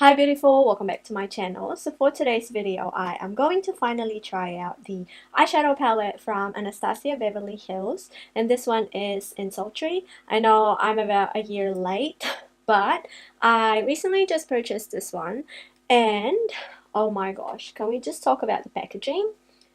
Hi beautiful, welcome back to my channel. So for today's video, I am going to finally try out the eyeshadow palette from Anastasia Beverly Hills, and this one is in Sultry. I know I'm about a year late, but I recently just purchased this one, and oh my gosh, can we just talk about the packaging?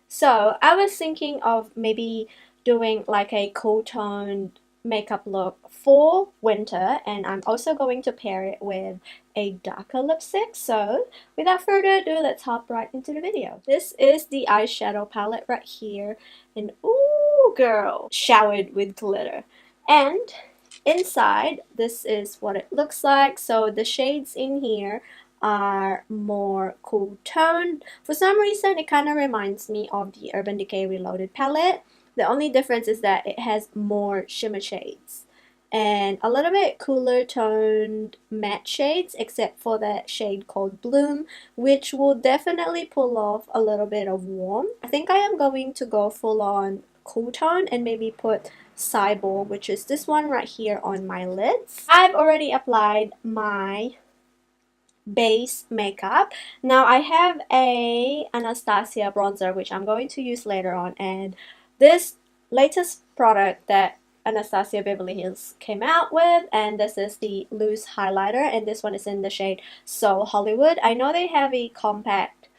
So I was thinking of maybe doing like a cool toned makeup look for winter, and I'm also going to pair it with a darker lipstick. So without further ado, let's hop right into the video. This is the eyeshadow palette right here, and ooh girl, showered with glitter. And inside, this is what it looks like. So the shades in here are more cool toned. For some reason, it kind of reminds me of the Urban Decay Reloaded palette. The only difference is that it has more shimmer shades and a little bit cooler toned matte shades, except for that shade called Bloom, which will definitely pull off a little bit of warm. I think I am going to go full on cool tone and maybe put Cyborg, which is this one right here, on my lids. I've already applied my base makeup. Now I have a Anastasia bronzer which I'm going to use later on, and this latest product that Anastasia Beverly Hills came out with, and this is the loose highlighter, and this one is in the shade So Hollywood. I know they have a compact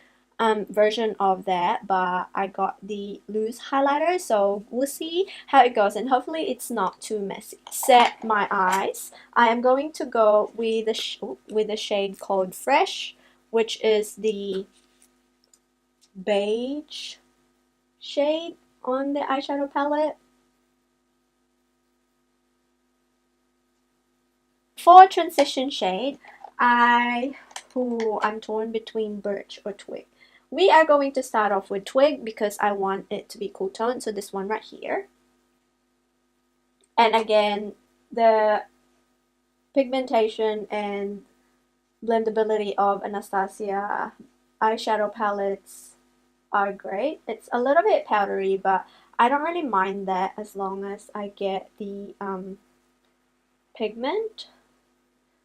version of that, but I got the loose highlighter, so we'll see how it goes, and hopefully it's not too messy. Set my eyes. I am going to go with the shade called Fresh, which is the beige shade on the eyeshadow palette. For transition shade, I'm torn between Birch or Twig. We are going to start off with Twig because I want it to be cool tone, so this one right here. And again, the pigmentation and blendability of Anastasia eyeshadow palettes are great. It's a little bit powdery, but I don't really mind that as long as I get the pigment.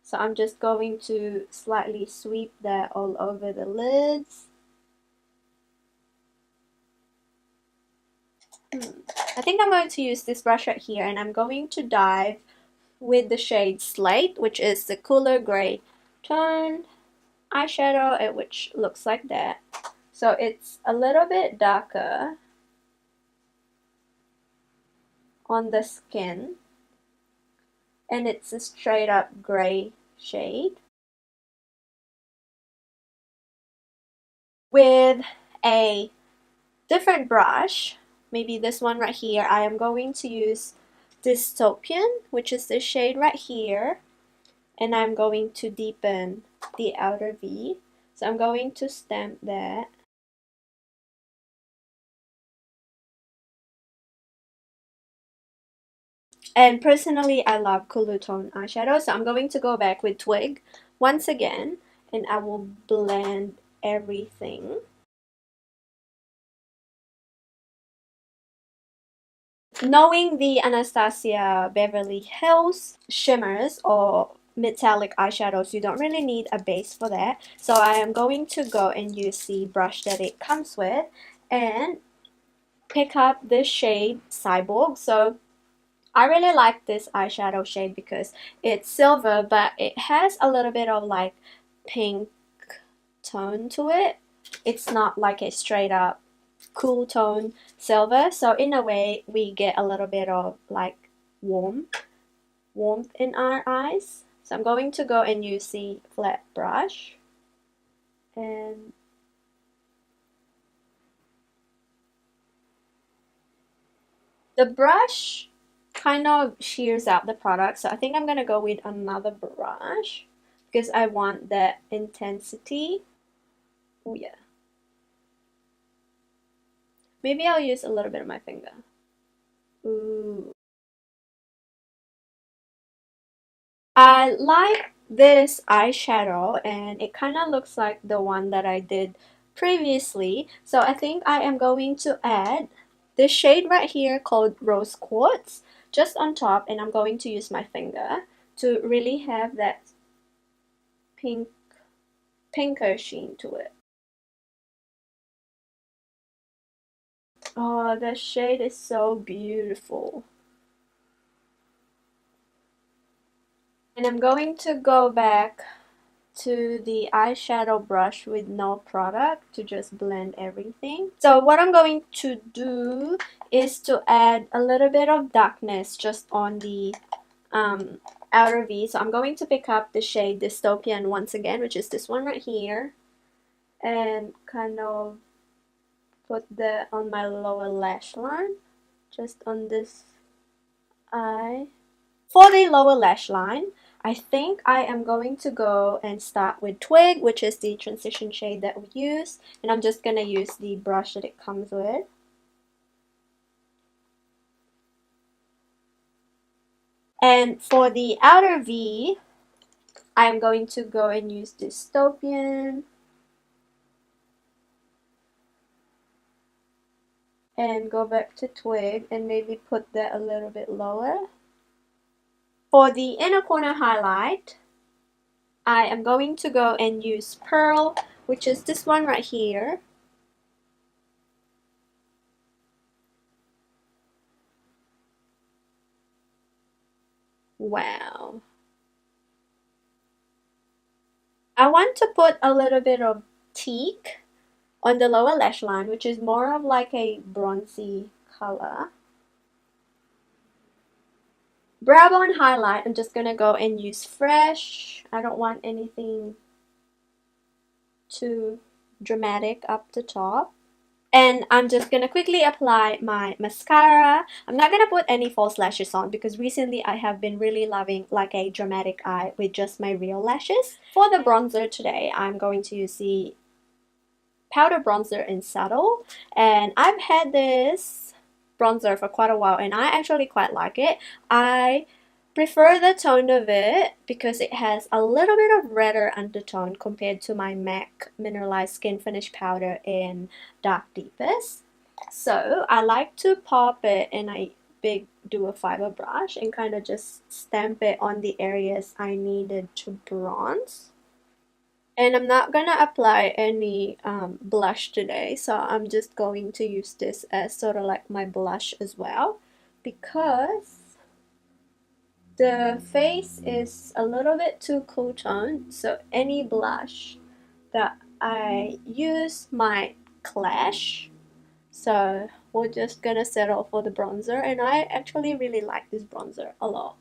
So I'm just going to slightly sweep that all over the lids. I think I'm going to use this brush right here, and I'm going to dive with the shade Slate, which is the cooler gray tone eyeshadow, which looks like that. So it's a little bit darker on the skin, and it's a straight up gray shade. With a different brush, maybe this one right here, I am going to use Dystopian, which is the shade right here, and I'm going to deepen the outer V. So I'm going to stamp that. And personally, I love cooler tone eyeshadow, so I'm going to go back with Twig once again, and I will blend everything. Knowing the Anastasia Beverly Hills shimmers or metallic eyeshadows, you don't really need a base for that. So I am going to go and use the brush that it comes with and pick up this shade Cyborg. So I really like this eyeshadow shade because it's silver, but it has a little bit of like pink tone to it. It's not like a straight up cool tone silver, so in a way we get a little bit of like warmth in our eyes. So I'm going to go and use the flat brush, and the brush kind of shears out the product, so I think I'm gonna go with another brush because I want that intensity. Oh yeah, maybe I'll use a little bit of my finger. Ooh, I like this eyeshadow, and it kind of looks like the one that I did previously, so I think I am going to add this shade right here called Rose Quartz just on top, and I'm going to use my finger to really have that pink pinker sheen to it. Oh, the shade is so beautiful. And I'm going to go back to the eyeshadow brush with no product to just blend everything. So what I'm going to do is to add a little bit of darkness just on the outer V. So I'm going to pick up the shade Dystopian once again, which is this one right here, and kind of put that on my lower lash line, just on this eye. For the lower lash line, I think I am going to go and start with Twig, which is the transition shade that we use, and I'm just going to use the brush that it comes with. And for the outer V, I'm going to go and use Dystopian and go back to Twig and maybe put that a little bit lower. For the inner corner highlight, I am going to go and use Pearl, which is this one right here. Wow. I want to put a little bit of teak on the lower lash line, which is more of like a bronzy color. Brow bone highlight, I'm just going to go and use Fresh. I don't want anything too dramatic up the top. And I'm just going to quickly apply my mascara. I'm not going to put any false lashes on because recently I have been really loving like a dramatic eye with just my real lashes. For the bronzer today, I'm going to use the powder bronzer in Subtle. And I've had this bronzer for quite a while and I actually quite like it. I prefer the tone of it because it has a little bit of redder undertone compared to my MAC Mineralized Skin Finish Powder in Dark Deepest. So I like to pop it in a big dual fiber brush and kind of just stamp it on the areas I needed to bronze. And I'm not gonna apply any blush today, so I'm just going to use this as sort of like my blush as well because the face is a little bit too cool toned, so any blush that I use might clash. So we're just gonna settle for the bronzer, and I actually really like this bronzer a lot.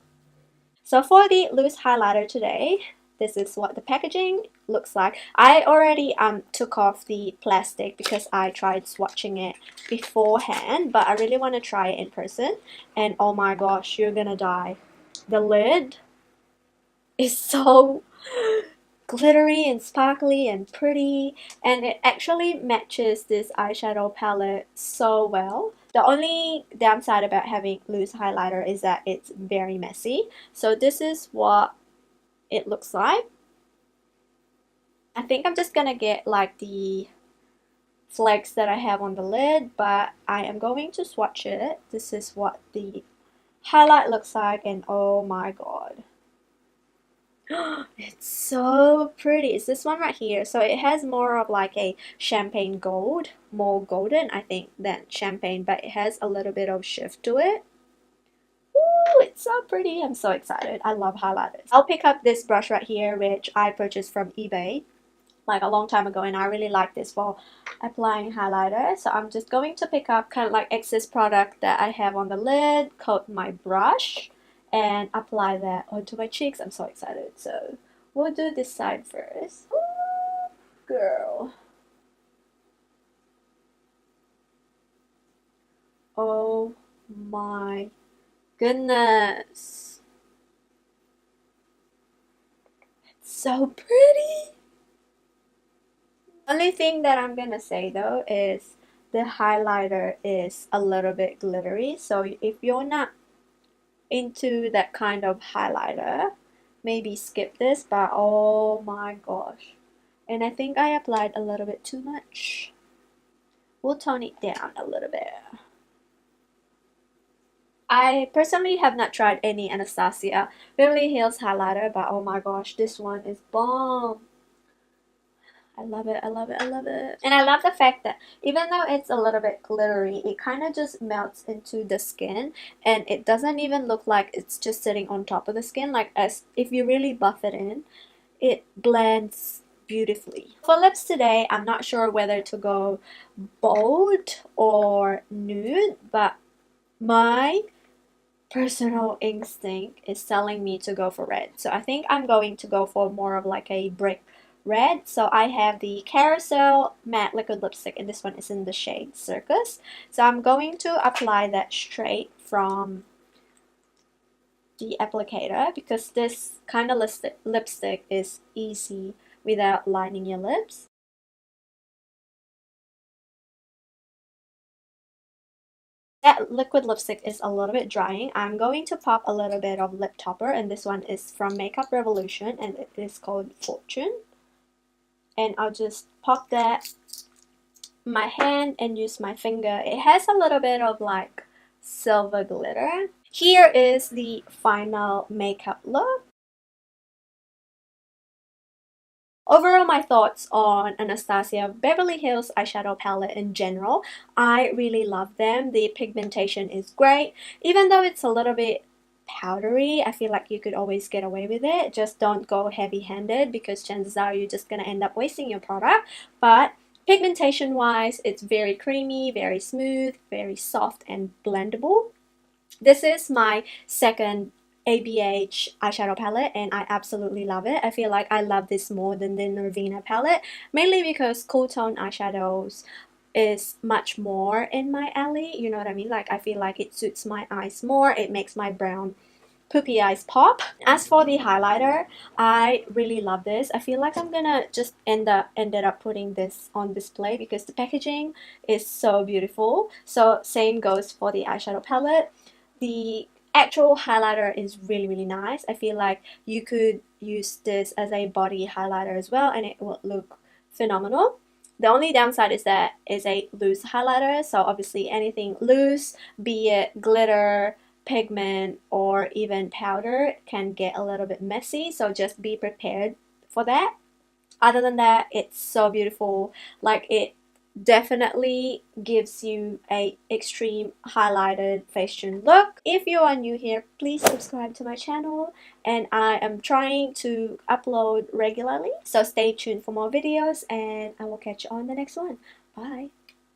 So for the loose highlighter today, this is what the packaging looks like. I already took off the plastic because I tried swatching it beforehand, but I really want to try it in person, and oh my gosh, you're gonna die. The lid is so glittery and sparkly and pretty, and it actually matches this eyeshadow palette so well. The only downside about having loose highlighter is that it's very messy. So this is what it looks like. I think I'm just gonna get like the flecks that I have on the lid, but I am going to swatch it. This is what the highlight looks like, and oh my god. It's so pretty. It's this one right here. So it has more of like a champagne gold, more golden I think than champagne, but it has a little bit of shift to it. Ooh, it's so pretty. I'm so excited. I love highlighters. I'll pick up this brush right here, which I purchased from eBay like a long time ago, and I really like this for applying highlighter. So I'm just going to pick up kind of like excess product that I have on the lid, coat my brush, and apply that onto my cheeks. I'm so excited. So we'll do this side first. Ooh, girl. Oh my goodness. It's so pretty. Only thing that I'm gonna say though is the highlighter is a little bit glittery. So if you're not into that kind of highlighter, maybe skip this, but oh my gosh. And I think I applied a little bit too much. We'll tone it down a little bit. I personally have not tried any Anastasia Beverly Hills highlighter, but oh my gosh, this one is bomb. I love it, I love it, I love it. And I love the fact that even though it's a little bit glittery, it kind of just melts into the skin, and it doesn't even look like it's just sitting on top of the skin. Like, as if you really buff it in, it blends beautifully. For lips today, I'm not sure whether to go bold or nude, but my personal instinct is telling me to go for red. So I think I'm going to go for more of like a brick red. So I have the Carousel matte liquid lipstick, and this one is in the shade Circus. So I'm going to apply that straight from the applicator because this kind of lipstick is easy without lining your lips. That liquid lipstick is a little bit drying. I'm going to pop a little bit of lip topper, and this one is from Makeup Revolution, and it is called Fortune. And I'll just pop that my hand and use my finger. It has a little bit of like silver glitter. Here is the final makeup look. Overall, my thoughts on Anastasia Beverly Hills eyeshadow palette in general, I really love them. The pigmentation is great. Even though it's a little bit powdery, I feel like you could always get away with it. Just don't go heavy-handed because chances are you're just going to end up wasting your product. But pigmentation wise, it's very creamy, very smooth, very soft and blendable. This is my second ABH eyeshadow palette, and I absolutely love it. I feel like I love this more than the Norvina palette, mainly because cool tone eyeshadows is much more in my alley, you know what I mean? Like, I feel like it suits my eyes more. It makes my brown poopy eyes pop. As for the highlighter, I really love this. I feel like I'm gonna just ended up putting this on display because the packaging is so beautiful. So same goes for the eyeshadow palette. The actual highlighter is really nice. I feel like you could use this as a body highlighter as well, and it will look phenomenal. The only downside is that it's a loose highlighter, so obviously anything loose, be it glitter, pigment, or even powder, can get a little bit messy, so just be prepared for that. Other than that, it's so beautiful. Like, it definitely gives you a extreme highlighted face tune look. If you are new here, please subscribe to my channel, and I am trying to upload regularly, so stay tuned for more videos, and I will catch you on the next one. Bye.